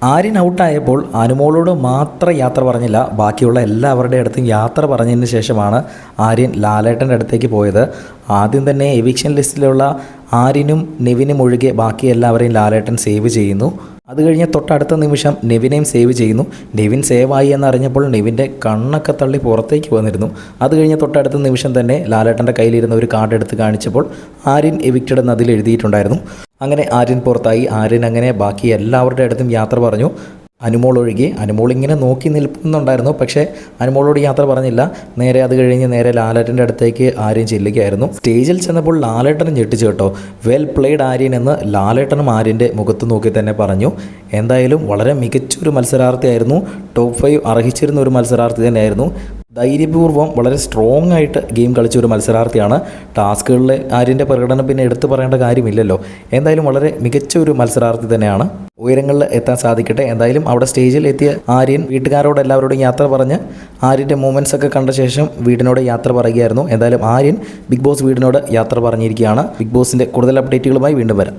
ആര്യൻ ഔട്ടായപ്പോൾ അനുമോളോട് മാത്രം യാത്ര പറഞ്ഞില്ല, ബാക്കിയുള്ള എല്ലാവരുടെ അടുത്തും യാത്ര പറഞ്ഞതിന് ശേഷമാണ് ആര്യൻ ലാലേട്ടൻ്റെ അടുത്തേക്ക് പോയത്. ആദ്യം തന്നെ എവിക്ഷൻ ലിസ്റ്റിലുള്ള ആര്യനും നെവിനും ഒഴികെ ബാക്കി എല്ലാവരെയും ലാലേട്ടൻ സേവ് ചെയ്യുന്നു. അത് കഴിഞ്ഞ് തൊട്ടടുത്ത നിമിഷം നെവിനെയും സേവ് ചെയ്യുന്നു. നെവിൻ സേവായി എന്നറിഞ്ഞപ്പോൾ നെവിൻ്റെ കണ്ണൊക്കെ തള്ളി പുറത്തേക്ക് വന്നിരുന്നു. അത് കഴിഞ്ഞ് തൊട്ടടുത്ത നിമിഷം തന്നെ ലാലേട്ടൻ്റെ കയ്യിലിരുന്ന ഒരു കാർഡ് എടുത്ത് കാണിച്ചപ്പോൾ ആര്യൻ എവിക്റ്റഡ് എന്ന് അതിൽ എഴുതിയിട്ടുണ്ടായിരുന്നു. അങ്ങനെ ആര്യൻ പുറത്തായി. ആര്യൻ അങ്ങനെ ബാക്കി എല്ലാവരുടെ അടുത്തും യാത്ര പറഞ്ഞു, അനുമോൾ ഒഴികെ. അനുമോൾ ഇങ്ങനെ നോക്കി നിൽക്കുന്നുണ്ടായിരുന്നു, പക്ഷേ അനുമോളോട് യാത്ര പറഞ്ഞില്ല. നേരെ അത് കഴിഞ്ഞ് നേരെ ലാലേട്ടൻ്റെ അടുത്തേക്ക് ആര്യൻ ചെല്ലുകയായിരുന്നു. സ്റ്റേജിൽ ചെന്നപ്പോൾ ലാലേട്ടനും ഞെട്ടിച്ചു കേട്ടോ. വെൽ പ്ലേഡ് ആര്യൻ എന്ന് ലാലേട്ടനും ആര്യൻ്റെ മുഖത്ത് നോക്കി തന്നെ പറഞ്ഞു. എന്തായാലും വളരെ മികച്ചൊരു മത്സരാർത്ഥിയായിരുന്നു. ടോപ്പ് 5 അർഹിച്ചിരുന്ന ഒരു മത്സരാർത്ഥി തന്നെയായിരുന്നു. ധൈര്യപൂർവ്വം വളരെ സ്ട്രോങ് ആയിട്ട് ഗെയിം കളിച്ച ഒരു മത്സരാർത്ഥിയാണ്. ടാസ്കുകളിലെ ആര്യൻ്റെ പ്രകടനം പിന്നെ എടുത്തു പറയേണ്ട കാര്യമില്ലല്ലോ. എന്തായാലും വളരെ മികച്ച ഒരു മത്സരാർത്ഥി തന്നെയാണ്. ഉയരങ്ങളിൽ എത്താൻ സാധിക്കട്ടെ. എന്തായാലും അവിടെ സ്റ്റേജിൽ എത്തിയ ആര്യൻ വീട്ടുകാരോട് എല്ലാവരോടും യാത്ര പറഞ്ഞ് ആര്യൻ്റെ മൂവ്മെൻറ്റ്സ് ഒക്കെ കണ്ട ശേഷം വീടിനോട് യാത്ര പറയുകയായിരുന്നു. എന്തായാലും ആര്യൻ ബിഗ് ബോസ് വീടിനോട് യാത്ര പറഞ്ഞിരിക്കുകയാണ്. ബിഗ് ബോസിൻ്റെ കൂടുതൽ അപ്ഡേറ്റുകളുമായി വീണ്ടും വരാം.